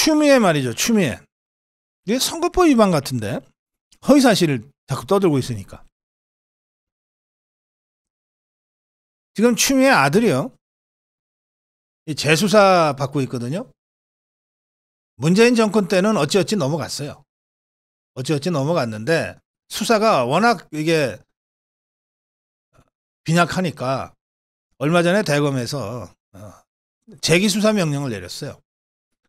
추미애 말이죠. 추미애. 이게 선거법 위반 같은데 허위사실을 자꾸 떠들고 있으니까. 지금 추미애 아들이요. 재수사 받고 있거든요. 문재인 정권 때는 어찌어찌 넘어갔어요. 어찌어찌 넘어갔는데 수사가 워낙 이게 빈약하니까 얼마 전에 대검에서 재기수사 명령을 내렸어요.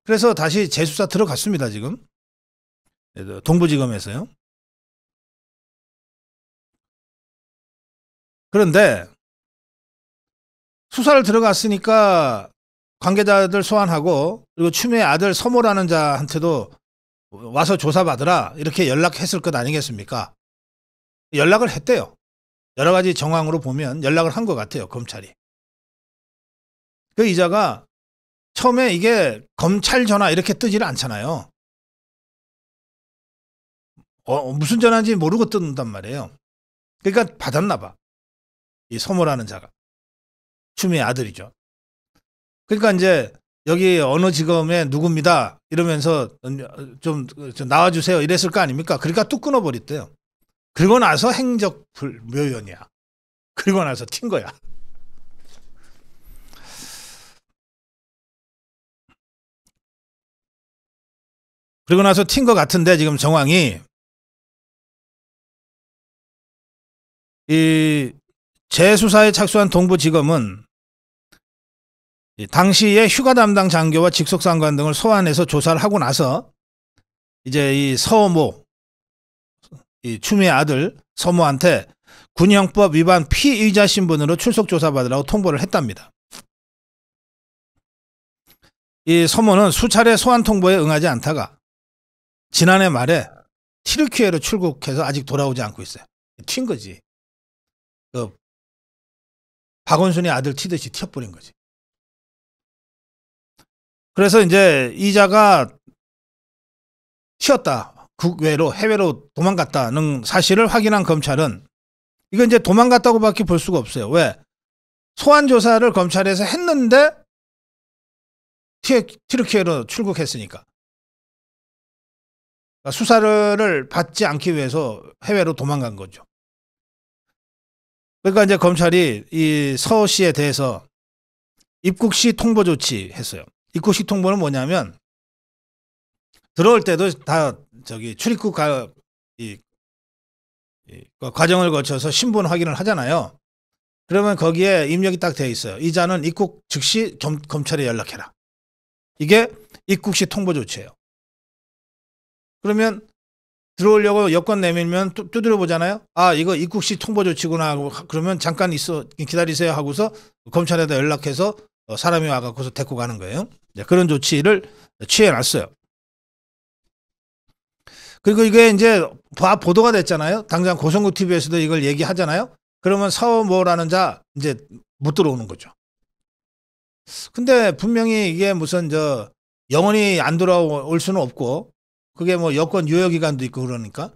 그래서 다시 재수사 들어갔습니다. 지금 동부지검에서요. 그런데 수사를 들어갔으니까 관계자들 소환하고 그리고 추미애 아들 서모라는 자한테도 와서 조사받으라 이렇게 연락했을 것 아니겠습니까? 연락을 했대요. 여러 가지 정황으로 보면 연락을 한 것 같아요. 검찰이. 그 이자가 처음에 이게 검찰 전화 이렇게 뜨지를 않잖아요. 무슨 전화인지 모르고 뜬단 말이에요. 그러니까 받았나 봐. 이 서모라는 자가. 추미애 아들이죠. 그러니까 이제 여기 어느 지검에 누굽니다 이러면서 좀 나와주세요 이랬을 거 아닙니까? 그러니까 뚝 끊어버렸대요. 그리고 나서 행적불묘연이야. 그리고 나서 튄 거야. 그리고 나서 튄 것 같은데 지금 정황이 이 재수사에 착수한 동부지검은 당시에 휴가 담당 장교와 직속상관 등을 소환해서 조사를 하고 나서 이제 이 서모, 이 추미애 아들 서모한테 군형법 위반 피의자 신분으로 출석 조사받으라고 통보를 했답니다. 이 서모는 수차례 소환 통보에 응하지 않다가 지난해 말에 튀르키예로 출국해서 아직 돌아오지 않고 있어요. 튄 거지. 박원순이 아들 튀듯이 튀어버린 거지. 그래서 이제 이자가 튀었다. 국외로 해외로 도망갔다는 사실을 확인한 검찰은 이건 이제 도망갔다고밖에 볼 수가 없어요. 왜? 소환 조사를 검찰에서 했는데 튀르키예로 출국했으니까. 그러니까 수사를 받지 않기 위해서 해외로 도망간 거죠. 그러니까 이제 검찰이 이 서 씨에 대해서 입국 시 통보 조치 했어요. 입국 시 통보는 뭐냐면 들어올 때도 다 출입국 과정을 거쳐서 신분 확인을 하잖아요. 그러면 거기에 입력이 딱 되어 있어요. 이자는 입국 즉시 검찰에 연락해라. 이게 입국 시 통보 조치예요. 그러면 들어오려고 여권 내밀면 두드려 보잖아요. 아, 이거 입국 시 통보 조치구나 하고 그러면 잠깐 기다리세요 하고서 검찰에다 연락해서 사람이 와갖고서 데리고 가는 거예요. 그런 조치를 취해놨어요. 그리고 이게 이제 보도가 됐잖아요. 당장 고성국 TV에서도 이걸 얘기하잖아요. 그러면 서모라는 자 이제 못 들어오는 거죠. 근데 분명히 이게 무슨 영원히 안 돌아올 수는 없고 그게 뭐 여권 유효 기간도 있고 그러니까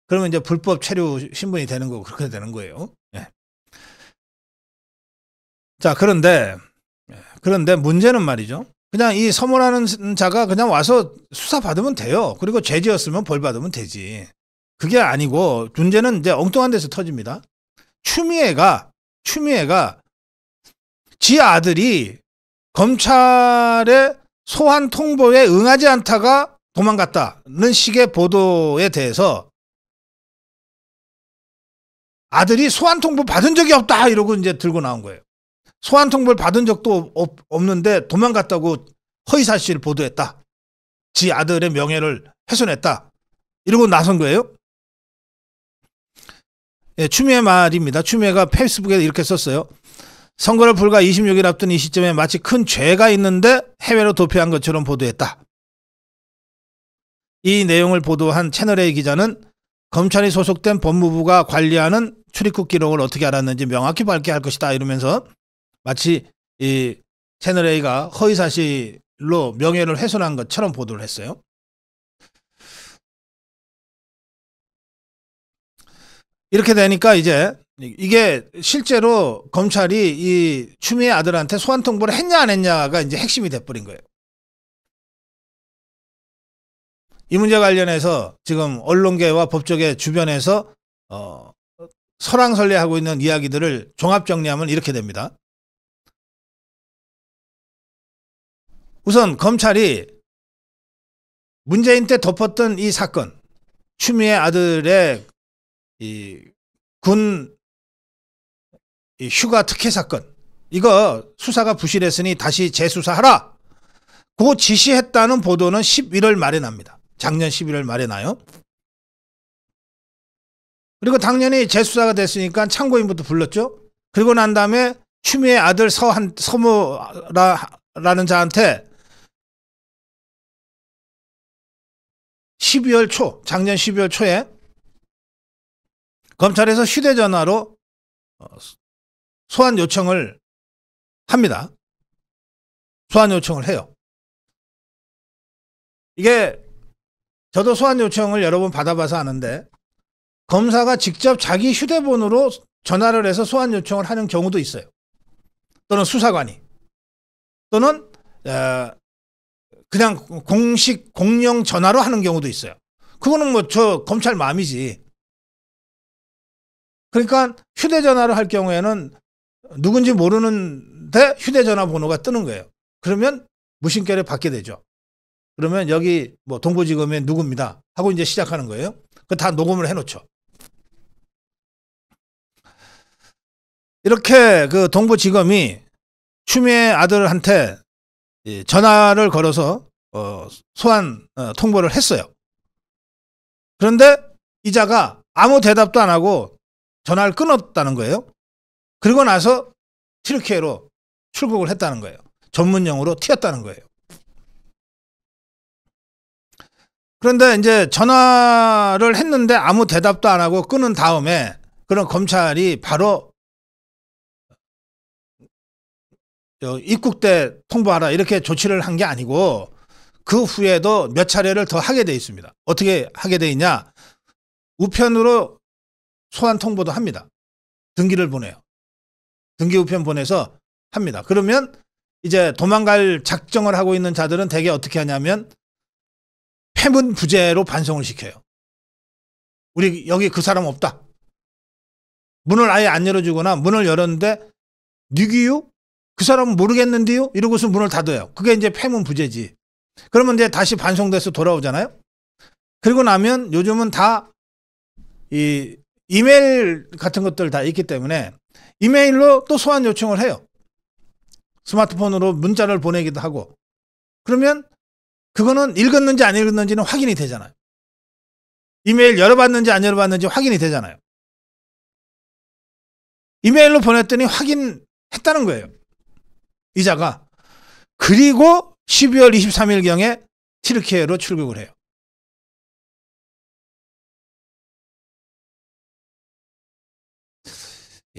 그러면 이제 불법 체류 신분이 되는 거고 그렇게 되는 거예요. 예. 자, 그런데 문제는 말이죠. 그냥 이 서모라는 자가 그냥 와서 수사 받으면 돼요. 그리고 죄지었으면 벌 받으면 되지. 그게 아니고 문제는 이제 엉뚱한 데서 터집니다. 추미애가 지 아들이 검찰의 소환 통보에 응하지 않다가 도망갔다는 식의 보도에 대해서 아들이 소환 통보 받은 적이 없다 이러고 이제 들고 나온 거예요. 소환 통보를 받은 적도 없는데 도망갔다고 허위사실을 보도했다. 지 아들의 명예를 훼손했다. 이러고 나선 거예요. 예, 추미애 말입니다. 추미애가 페이스북에 이렇게 썼어요. 선거를 불과 26일 앞둔 이 시점에 마치 큰 죄가 있는데 해외로 도피한 것처럼 보도했다. 이 내용을 보도한 채널A 기자는 검찰이 소속된 법무부가 관리하는 출입국 기록을 어떻게 알았는지 명확히 밝게 할 것이다 이러면서 마치 이 채널A가 허위사실로 명예를 훼손한 것처럼 보도를 했어요. 이렇게 되니까 이제 이게 실제로 검찰이 이 추미애 아들한테 소환 통보를 했냐 안 했냐가 이제 핵심이 돼버린 거예요. 이 문제 관련해서 지금 언론계와 법조계 주변에서 설왕설래하고 있는 이야기들을 종합 정리하면 이렇게 됩니다. 우선 검찰이 문재인 때 덮었던 이 사건, 추미애 아들의 군 휴가 특혜 사건, 이거 수사가 부실했으니 다시 재수사하라, 그 지시했다는 보도는 11월 말에 납니다. 작년 11월 말에 나요. 그리고 당연히 재수사가 됐으니까 참고인부터 불렀죠. 그리고 난 다음에 추미애 아들 서모라는 자한테 12월 초, 작년 12월 초에 검찰에서 휴대전화로 소환 요청을 합니다. 소환 요청을 해요. 이게 저도 소환 요청을 여러 번 받아봐서 아는데, 검사가 직접 자기 휴대폰으로 전화를 해서 소환 요청을 하는 경우도 있어요. 또는 수사관이, 또는 그냥 공식 공용 전화로 하는 경우도 있어요. 그거는 뭐 저 검찰 마음이지. 그러니까 휴대전화로 할 경우에는 누군지 모르는데 휴대전화 번호가 뜨는 거예요. 그러면 무심결에 받게 되죠. 그러면 여기 뭐 동부지검에 누구입니다 하고 이제 시작하는 거예요. 그 다 녹음을 해놓죠. 이렇게 그 동부지검이 추미애 아들한테 전화를 걸어서 소환 통보를 했어요. 그런데 이자가 아무 대답도 안 하고 전화를 끊었다는 거예요. 그리고 나서 튀르키예로 출국을 했다는 거예요. 전문용어로 튀었다는 거예요. 그런데 이제 전화를 했는데 아무 대답도 안 하고 끊은 다음에 그런 검찰이 바로 입국대 통보하라 이렇게 조치를 한 게 아니고, 그 후에도 몇 차례를 더 하게 돼 있습니다. 어떻게 하게 돼 있냐? 우편으로 소환 통보도 합니다. 등기를 보내요. 등기 우편 보내서 합니다. 그러면 이제 도망갈 작정을 하고 있는 자들은 대개 어떻게 하냐면 패문부재로 반송을 시켜요. 우리 여기 그 사람 없다. 문을 아예 안 열어주거나 문을 열었는데 누구요? 그 사람은 모르겠는데요? 이러고서 문을 닫아요. 그게 이제 패문부재지. 그러면 이제 다시 반송돼서 돌아오잖아요. 그리고 나면 요즘은 다 이 이메일 같은 것들 다 있기 때문에 이메일로 또 소환 요청을 해요. 스마트폰으로 문자를 보내기도 하고. 그러면 그거는 읽었는지 안 읽었는지는 확인이 되잖아요. 이메일 열어봤는지 안 열어봤는지 확인이 되잖아요. 이메일로 보냈더니 확인했다는 거예요. 이자가. 그리고 12월 23일경에 튀르키예로 출국을 해요.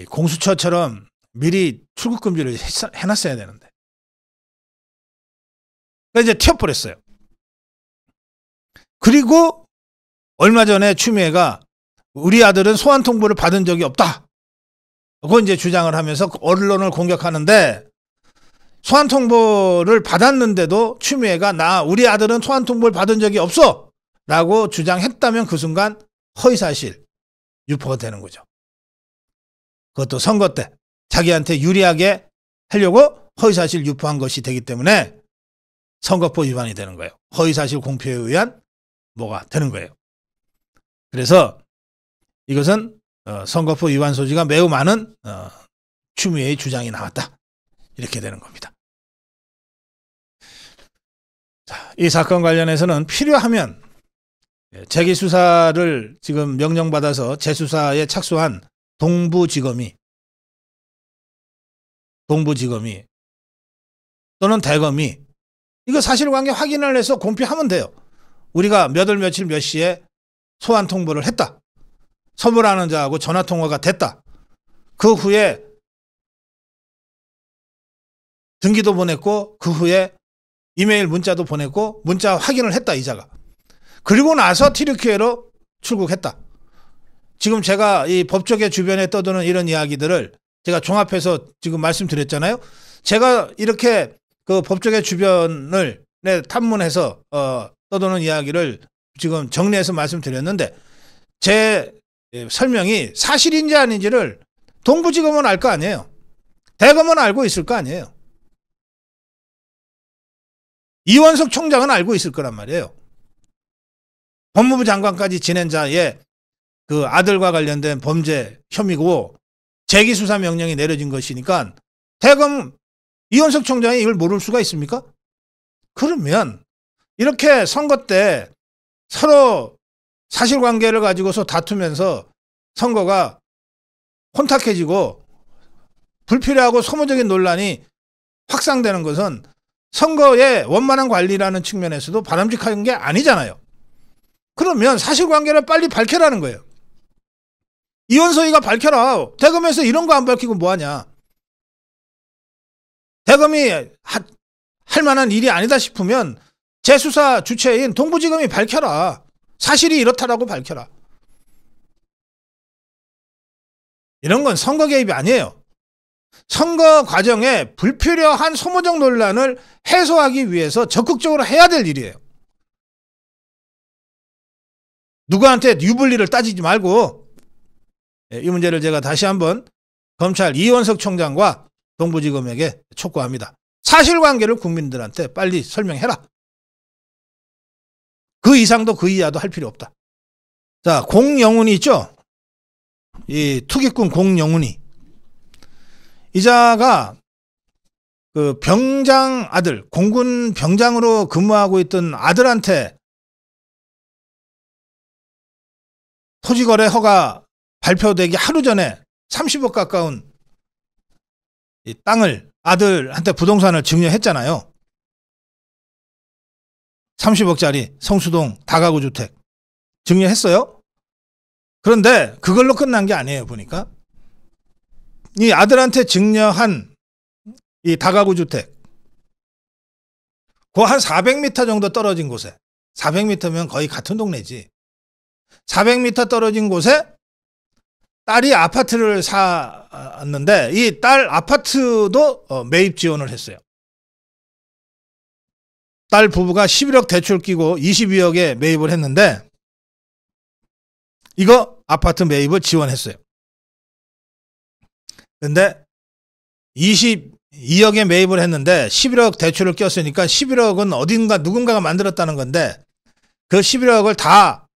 공수처처럼 미리 출국 금지를 해놨어야 되는데. 그러니까 이제 튀어버렸어요. 그리고 얼마 전에 추미애가 우리 아들은 소환 통보를 받은 적이 없다. 그거 이제 주장을 하면서 언론을 공격하는데, 소환 통보를 받았는데도 추미애가 우리 아들은 소환 통보를 받은 적이 없어 라고 주장했다면 그 순간 허위사실 유포가 되는 거죠. 그것도 선거 때 자기한테 유리하게 하려고 허위사실 유포한 것이 되기 때문에 선거법 위반이 되는 거예요. 허위사실 공표에 의한 뭐가 되는 거예요. 그래서 이것은 선거법 위반 소지가 매우 많은 추미애의 주장이 나왔다. 이렇게 되는 겁니다. 자, 이 사건 관련해서는 필요하면 재기수사를 지금 명령받아서 재수사에 착수한 동부지검이 또는 대검이 이거 사실관계 확인을 해서 공표하면 돼요. 우리가 몇 월 며칠 몇 시에 소환 통보를 했다. 서무라는 자하고 전화 통화가 됐다. 그 후에 등기도 보냈고 그 후에 이메일 문자도 보냈고 문자 확인을 했다 이자가. 그리고 나서 튀르키예로 출국했다. 지금 제가 이 법조계 주변에 떠도는 이런 이야기들을 제가 종합해서 지금 말씀드렸잖아요. 제가 이렇게 그 법조계 주변을 탐문해서 떠도는 이야기를 지금 정리해서 말씀드렸는데 제 설명이 사실인지 아닌지를 동부지검은 알 거 아니에요. 대검은 알고 있을 거 아니에요. 이원석 총장은 알고 있을 거란 말이에요. 법무부 장관까지 지낸 자의 그 아들과 관련된 범죄 혐의고 재기수사 명령이 내려진 것이니까 대검 이원석 총장이 이걸 모를 수가 있습니까? 그러면 이렇게 선거 때 서로 사실관계를 가지고서 다투면서 선거가 혼탁해지고 불필요하고 소모적인 논란이 확산되는 것은 선거의 원만한 관리라는 측면에서도 바람직한 게 아니잖아요. 그러면 사실관계를 빨리 밝혀라는 거예요. 이원석이가 밝혀라. 대검에서 이런 거 안 밝히고 뭐하냐. 대검이 할 만한 일이 아니다 싶으면 재수사 주체인 동부지검이 밝혀라. 사실이 이렇다라고 밝혀라. 이런 건 선거 개입이 아니에요. 선거 과정에 불필요한 소모적 논란을 해소하기 위해서 적극적으로 해야 될 일이에요. 누구한테 유불리를 따지지 말고 이 문제를 제가 다시 한번 검찰 이원석 총장과 동부지검에게 촉구합니다. 사실관계를 국민들한테 빨리 설명해라. 그 이상도 그 이하도 할 필요 없다. 자, 공영훈이 있죠? 이 투기꾼 공영훈이. 이 자가 그 병장 아들, 공군 병장으로 근무하고 있던 아들한테 토지거래 허가 발표되기 하루 전에 30억 가까운 이 땅을 아들한테 부동산을 증여했잖아요. 30억짜리 성수동 다가구 주택 증여했어요. 그런데 그걸로 끝난 게 아니에요. 보니까 이 아들한테 증여한 이 다가구 주택 그 한 400m 정도 떨어진 곳에 400m면 거의 같은 동네지. 400m 떨어진 곳에 딸이 아파트를 샀는데 이 딸 아파트도 매입 지원을 했어요. 딸 부부가 11억 대출 끼고 22억에 매입을 했는데 이거 아파트 매입을 지원했어요. 근데 22억에 매입을 했는데 11억 대출을 꼈으니까 11억은 어딘가 누군가가 만들었다는 건데 그 11억을 다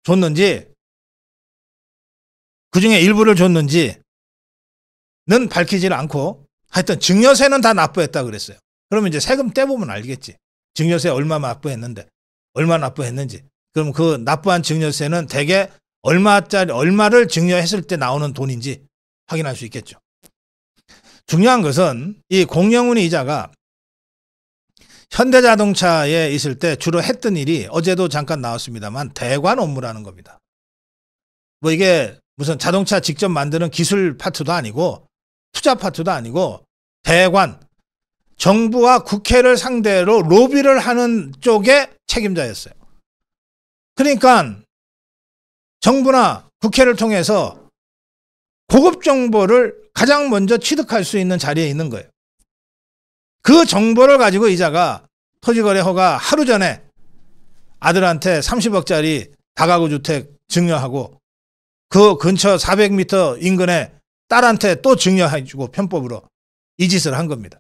줬는지 그중에 일부를 줬는지는 밝히질 않고 하여튼 증여세는 다 납부했다 그랬어요. 그러면 이제 세금 떼보면 알겠지. 증여세 얼마 납부했는데 얼마 납부했는지. 그럼 그 납부한 증여세는 대개 얼마를 증여했을 때 나오는 돈인지 확인할 수 있겠죠. 중요한 것은 이 공영훈 이자가 현대자동차에 있을 때 주로 했던 일이 어제도 잠깐 나왔습니다만 대관 업무라는 겁니다. 뭐 이게 무슨 자동차 직접 만드는 기술 파트도 아니고 투자 파트도 아니고 대관, 정부와 국회를 상대로 로비를 하는 쪽의 책임자였어요. 그러니까 정부나 국회를 통해서 고급 정보를 가장 먼저 취득할 수 있는 자리에 있는 거예요. 그 정보를 가지고 이자가 토지거래 허가 하루 전에 아들한테 30억짜리 다가구 주택 증여하고 그 근처 400m 인근에 딸한테 또 증여해주고 편법으로 이 짓을 한 겁니다.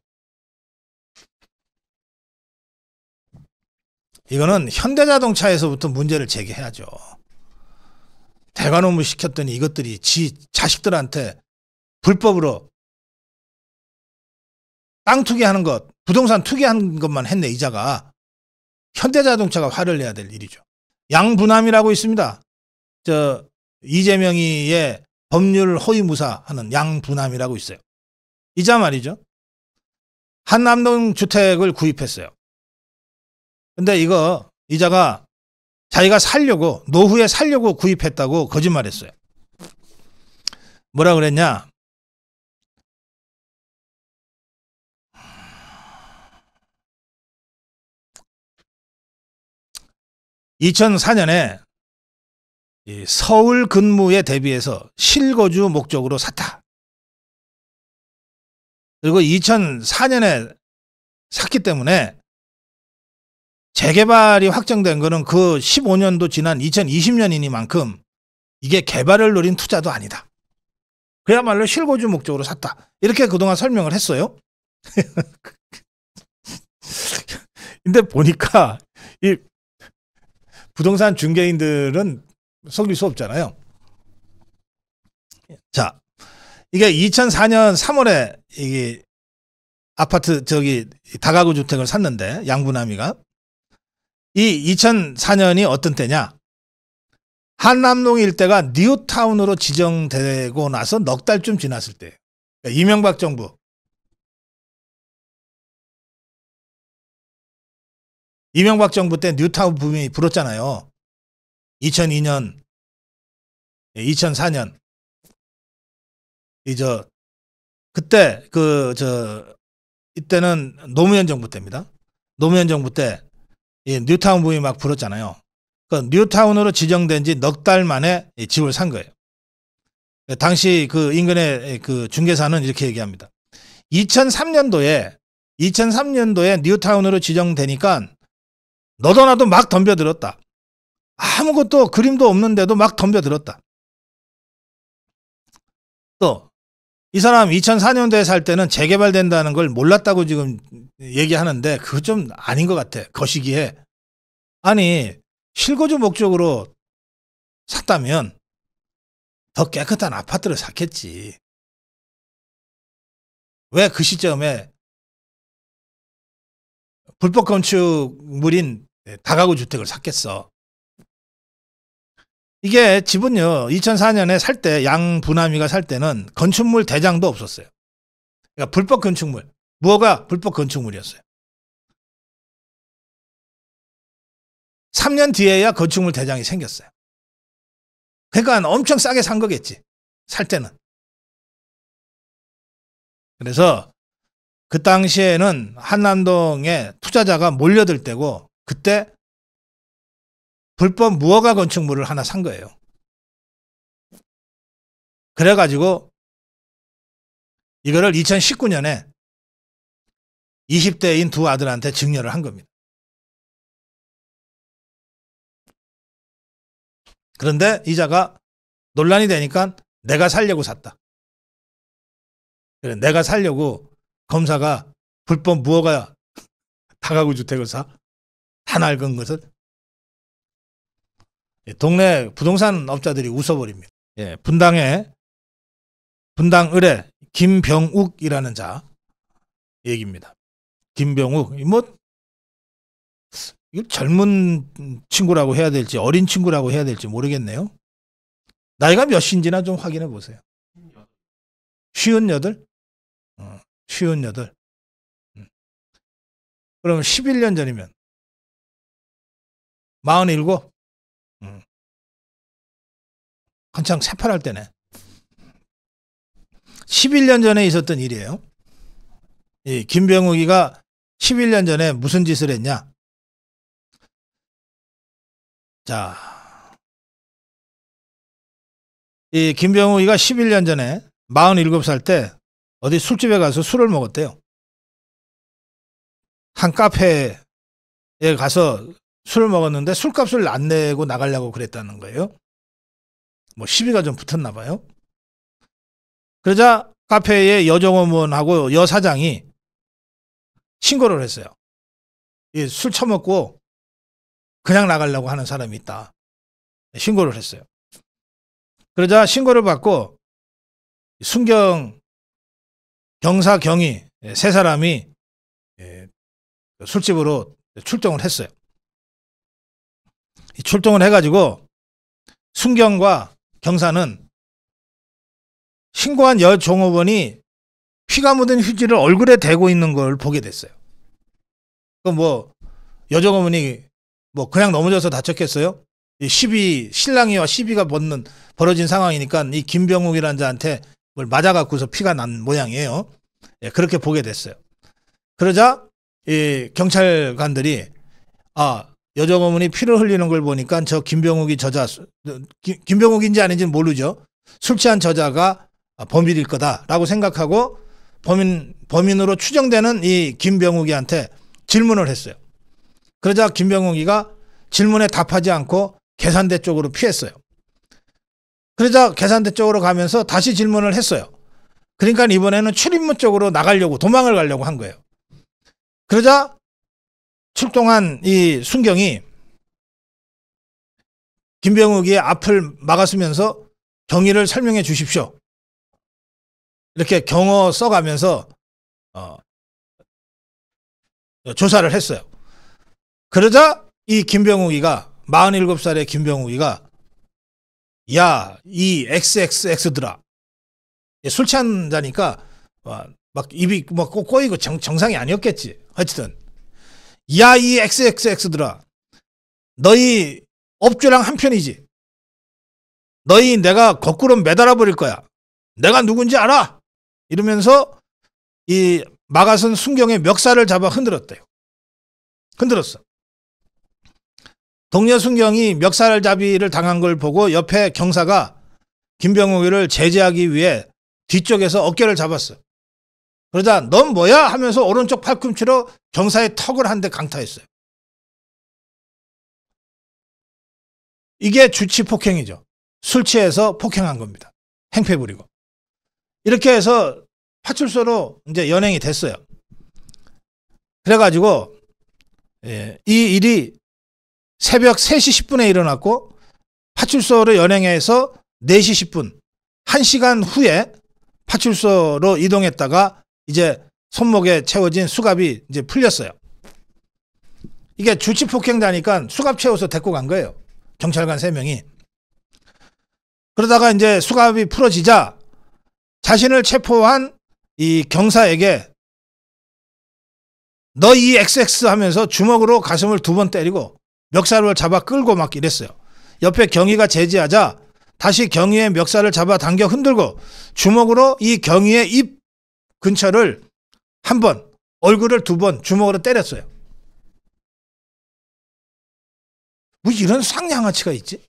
이거는 현대자동차에서부터 문제를 제기해야죠. 대관 업무 시켰더니 이것들이 지 자식들한테 불법으로 땅 투기하는 것, 부동산 투기하는 것만 했네. 이자가. 현대자동차가 화를 내야 될 일이죠. 양부남이라고 있습니다. 이재명이의 법률 허위무사하는 양부남이라고 있어요. 이자 말이죠. 한남동 주택을 구입했어요. 근데 이자가 자기가 살려고 노후에 살려고 구입했다고 거짓말했어요. 뭐라 그랬냐? (2004년에) 서울 근무에 대비해서 실거주 목적으로 샀다. 그리고 2004년에 샀기 때문에 재개발이 확정된 거는 그 15년도 지난 2020년이니만큼 이게 개발을 노린 투자도 아니다. 그야말로 실거주 목적으로 샀다. 이렇게 그동안 설명을 했어요. 근데 보니까 이 부동산 중개인들은 속일 수 없잖아요. 자, 이게 2004년 3월에 이게 아파트 다가구 주택을 샀는데 양부남이가 이 2004년이 어떤 때냐? 한남동 일대가 뉴타운으로 지정되고 나서 넉 달쯤 지났을 때예요. 그러니까 이명박 정부. 이명박 정부 때 뉴타운 붐이 불었잖아요. 2002년, 2004년. 그때 이때는 노무현 정부 때입니다. 노무현 정부 때 뉴타운 붐이 막 불었잖아요. 그 뉴타운으로 지정된 지 넉 달 만에 집을 산 거예요. 당시 그 인근의 그 중개사는 이렇게 얘기합니다. 2003년도에 뉴타운으로 지정되니까 너도 나도 막 덤벼들었다. 아무것도 그림도 없는데도 막 덤벼들었다. 또 이 사람 2004년도에 살 때는 재개발된다는 걸 몰랐다고 지금 얘기하는데 그거 좀 아닌 것 같아. 거시기에. 아니 실거주 목적으로 샀다면 더 깨끗한 아파트를 샀겠지. 왜 그 시점에 불법 건축물인 다가구 주택을 샀겠어. 이게 집은요 2004년에 살 때 양부남이가 살 때는 건축물 대장도 없었어요. 그러니까 불법 건축물. 무허가 불법 건축물이었어요. 3년 뒤에야 건축물 대장이 생겼어요. 그러니까 엄청 싸게 산 거겠지. 살 때는. 그래서 그 당시에는 한남동에 투자자가 몰려들 때고 그때 불법 무허가 건축물을 하나 산 거예요. 그래가지고 이거를 2019년에 20대인 두 아들한테 증여를 한 겁니다. 그런데 이자가 논란이 되니까 내가 살려고 샀다. 그래, 내가 살려고 검사가 불법 무허가 다가구 주택을 사? 다 낡은 것을? 동네 부동산 업자들이 웃어버립니다. 예, 분당의 분당을의 김병욱이라는 자 얘기입니다. 김병욱, 이거 젊은 친구라고 해야 될지 어린 친구라고 해야 될지 모르겠네요. 나이가 몇인지나 좀 확인해 보세요. 58? 58. 그럼 11년 전이면 47? 한창 새파랄 때네. 11년 전에 있었던 일이에요. 이 김병욱이가 11년 전에 무슨 짓을 했냐? 자, 이 김병욱이가 11년 전에 47살 때 어디 술집에 가서 술을 먹었대요. 한 카페에 가서 술을 먹었는데 술값을 안 내고 나가려고 그랬다는 거예요. 뭐 시비가 좀 붙었나 봐요. 그러자 카페의 여종업원하고 여사장이 신고를 했어요. 술 처먹고 그냥 나가려고 하는 사람이 있다. 신고를 했어요. 그러자 신고를 받고 순경, 경사, 경위 세 사람이 술집으로 출동을 했어요. 출동을 해가지고 순경과 경사는 신고한 여종업원이 피가 묻은 휴지를 얼굴에 대고 있는 걸 보게 됐어요. 여종업원이 그냥 넘어져서 다쳤겠어요? 신랑이와 시비가 벌어진 상황이니까 이 김병욱이라는 자한테 뭘 맞아갖고서 피가 난 모양이에요. 예, 그렇게 보게 됐어요. 그러자 이 경찰관들이 여종어머니 피를 흘리는 걸 보니까 저 김병욱이 김병욱인지 아닌지는 모르죠. 술 취한 저자가 범인일 거다라고 생각하고 범인으로 추정되는 이 김병욱이한테 질문을 했어요. 그러자 김병욱이가 질문에 답하지 않고 계산대 쪽으로 피했어요. 그러자 계산대 쪽으로 가면서 다시 질문을 했어요. 그러니까 이번에는 출입문 쪽으로 나가려고 도망을 가려고 한 거예요. 그러자 출동한 이 순경이 김병욱의 앞을 막았으면서 경위를 설명해 주십시오. 이렇게 경어 써가면서 조사를 했어요. 그러자 이 김병욱이가 47살의 김병욱이가 야, 이 XXX더라. 술 취한 자니까 막 입이 막 꼬이고 정상이 아니었겠지. 하여튼 야, 이 XXX더라. 너희 업주랑 한편이지. 너희 내가 거꾸로 매달아 버릴 거야. 내가 누군지 알아? 이러면서 이 막아선 순경의 멱살을 잡아 흔들었대요. 흔들었어. 동료 순경이 멱살잡이를 당한 걸 보고 옆에 경사가 김병욱이를 제지하기 위해 뒤쪽에서 어깨를 잡았어. 그러자 넌 뭐야? 하면서 오른쪽 팔꿈치로 경사의 턱을 한 대 강타했어요. 이게 주치 폭행이죠. 술 취해서 폭행한 겁니다. 행패 부리고. 이렇게 해서 파출소로 이제 연행이 됐어요. 그래가지고 이 일이 새벽 3시 10분에 일어났고 파출소로 연행해서 4시 10분 1시간 후에 파출소로 이동했다가 이제 손목에 채워진 수갑이 이제 풀렸어요. 이게 주치 폭행자니까 수갑 채워서 데리고 간 거예요. 경찰관 3명이. 그러다가 이제 수갑이 풀어지자 자신을 체포한 이 경사에게 너 이 XX 하면서 주먹으로 가슴을 2번 때리고 멱살을 잡아 끌고 막 이랬어요. 옆에 경위가 제지하자 다시 경위의 멱살을 잡아 당겨 흔들고 주먹으로 이 경위의 입 근처를 1번, 얼굴을 2번 주먹으로 때렸어요. 뭐 이런 쌍양아치가 있지?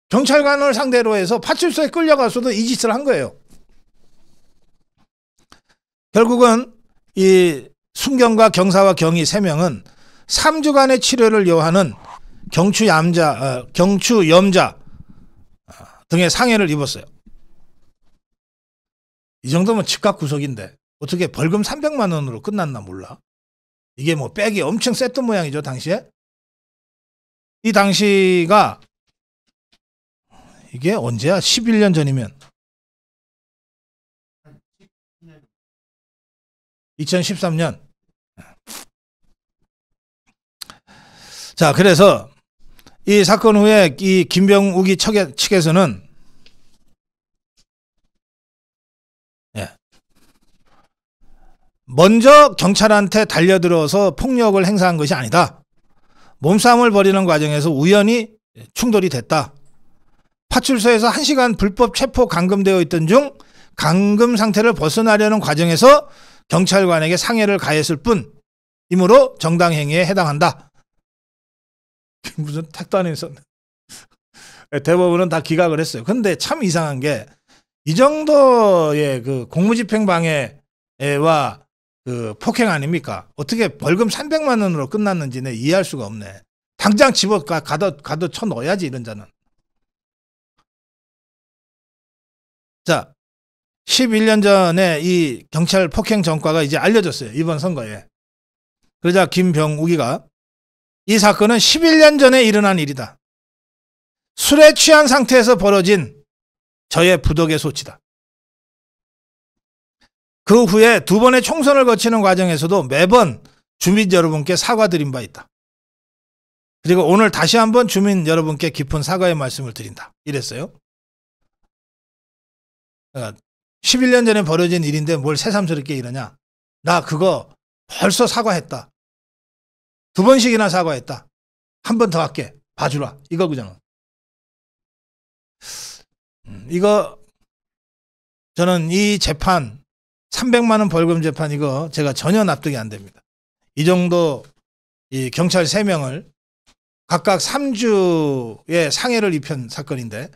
경찰관을 상대로 해서 파출소에 끌려가서도 이 짓을 한 거예요. 결국은 이 순경과 경사와 경위 3명은 3주간의 치료를 요하는 경추염자 등의 상해를 입었어요. 이 정도면 즉각 구속인데 어떻게 벌금 300만 원으로 끝났나 몰라. 이게 뭐 백이 엄청 셌던 모양이죠, 당시에. 이 당시가 이게 언제야? 11년 전이면 2013년. 자, 그래서 이 사건 후에 이 김병욱이 측에서는 먼저 경찰한테 달려들어서 폭력을 행사한 것이 아니다. 몸싸움을 벌이는 과정에서 우연히 충돌이 됐다. 파출소에서 1시간 불법 체포 감금되어 있던 중 감금 상태를 벗어나려는 과정에서 경찰관에게 상해를 가했을 뿐이므로 정당행위에 해당한다. 무슨 택도 안 했었네. 대법원은 다 기각을 했어요. 근데 참 이상한 게 이 정도의 그 공무집행방해와 그 폭행 아닙니까? 어떻게 벌금 300만 원으로 끝났는지 내 이해할 수가 없네. 당장 집어 가둬 쳐 넣어야지 이런 자는. 자, 11년 전에 이 경찰 폭행 전과가 이제 알려졌어요. 이번 선거에. 그러자 김병욱이가 이 사건은 11년 전에 일어난 일이다. 술에 취한 상태에서 벌어진 저의 부덕의 소치다. 그 후에 2번의 총선을 거치는 과정에서도 매번 주민 여러분께 사과드린 바 있다. 그리고 오늘 다시 한번 주민 여러분께 깊은 사과의 말씀을 드린다. 이랬어요. 11년 전에 벌어진 일인데 뭘 새삼스럽게 이러냐. 나 그거 벌써 사과했다. 2번씩이나 사과했다. 한 번 더 할게. 봐주라. 이거잖아. 이거 저는 이 재판 300만 원 벌금 재판 이거 제가 전혀 납득이 안 됩니다. 이 정도 이 경찰 3명을 각각 3주의 상해를 입힌 사건인데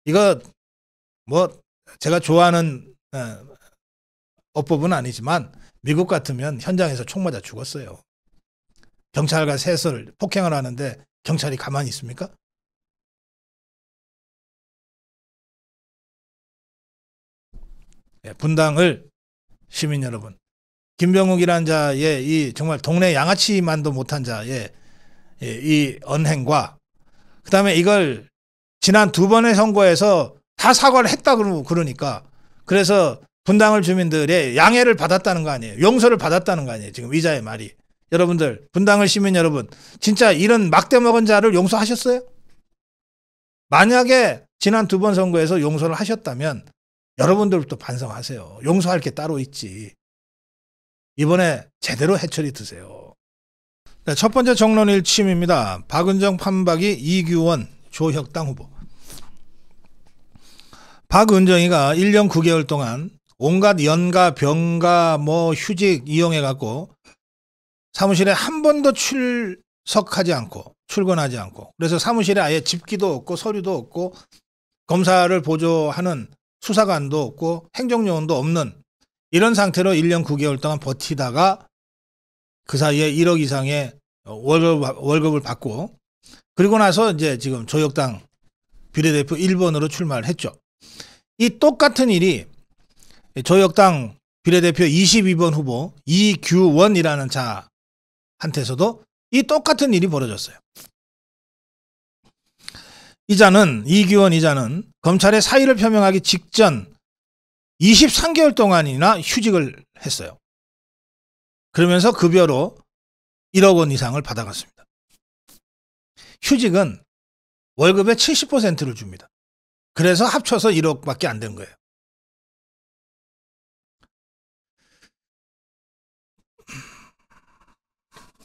이거 뭐 제가 좋아하는 어법은 아니지만 미국 같으면 현장에서 총 맞아 죽었어요. 경찰과 셋을 폭행을 하는데 경찰이 가만히 있습니까? 분당을 시민 여러분, 김병욱이라는 자의 이 정말 동네 양아치만도 못한 자의 이 언행과 그다음에 이걸 지난 2번의 선거에서 다 사과를 했다 그러니까 그래서 분당을 주민들의 양해를 받았다는 거 아니에요. 용서를 받았다는 거 아니에요. 지금 이자의 말이. 여러분들, 분당을 시민 여러분, 진짜 이런 막대 먹은 자를 용서하셨어요? 만약에 지난 2번 선거에서 용서를 하셨다면 여러분들부터 반성하세요. 용서할 게 따로 있지. 이번에 제대로 해처리 드세요. 네, 첫 번째 정론 일침입니다. 박은정 판박이 이규원 조혁당 후보. 박은정이가 1년 9개월 동안 온갖 연가, 병가, 휴직 이용해 갖고 사무실에 한 번도 출석하지 않고 출근하지 않고 그래서 사무실에 아예 집기도 없고 서류도 없고 검사를 보조하는 수사관도 없고 행정요원도 없는 이런 상태로 1년 9개월 동안 버티다가 그 사이에 1억 이상의 월급을 받고 그리고 나서 이제 지금 조혁당 비례대표 1번으로 출마를 했죠. 이 똑같은 일이 조혁당 비례대표 22번 후보 이규원이라는 자한테서도 이 똑같은 일이 벌어졌어요. 이규원 이자는 검찰에 사의를 표명하기 직전 23개월 동안이나 휴직을 했어요. 그러면서 급여로 1억 원 이상을 받아갔습니다. 휴직은 월급의 70%를 줍니다. 그래서 합쳐서 1억밖에 안 된 거예요.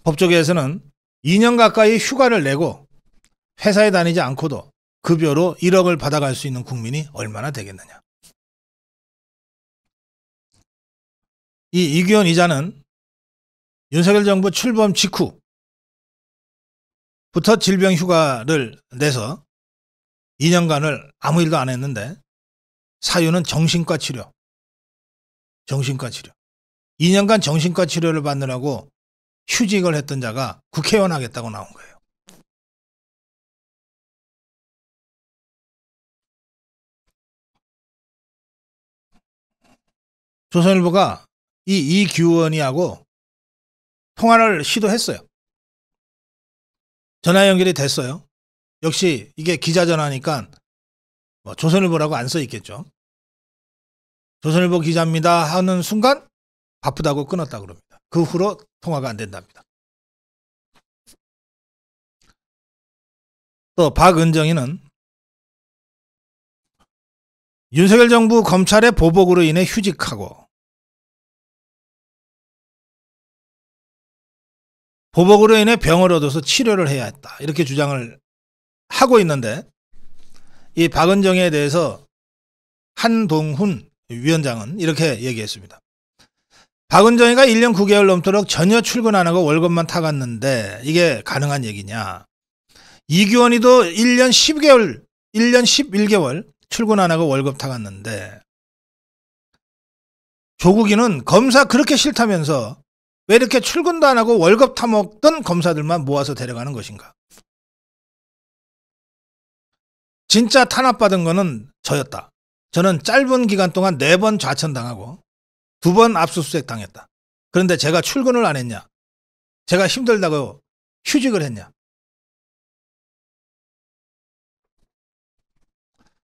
법조계에서는 2년 가까이 휴가를 내고 회사에 다니지 않고도 급여로 1억을 받아갈 수 있는 국민이 얼마나 되겠느냐. 이 이규원 이자는 윤석열 정부 출범 직후부터 질병 휴가를 내서 2년간을 아무 일도 안 했는데 사유는 정신과 치료. 2년간 정신과 치료를 받느라고 휴직을 했던 자가 국회의원 하겠다고 나온 거예요. 조선일보가 이 이규원이하고 통화를 시도했어요. 전화 연결이 됐어요. 역시 이게 기자 전화니까 조선일보라고 안 써 있겠죠. 조선일보 기자입니다 하는 순간 바쁘다고 끊었다 그럽니다. 그 후로 통화가 안 된답니다. 또 박은정이는 윤석열 정부 검찰의 보복으로 인해 휴직하고 보복으로 인해 병을 얻어서 치료를 해야 했다. 이렇게 주장을 하고 있는데 이 박은정에 대해서 한동훈 위원장은 이렇게 얘기했습니다. 박은정이가 1년 9개월 넘도록 전혀 출근 안 하고 월급만 타갔는데 이게 가능한 얘기냐. 이규원이도 1년 11개월 출근 안 하고 월급 타갔는데 조국이는 검사 그렇게 싫다면서 왜 이렇게 출근도 안 하고 월급 타먹던 검사들만 모아서 데려가는 것인가. 진짜 탄압받은 거는 저였다. 저는 짧은 기간 동안 4번 좌천당하고 2번 압수수색 당했다. 그런데 제가 출근을 안 했냐? 제가 힘들다고 휴직을 했냐?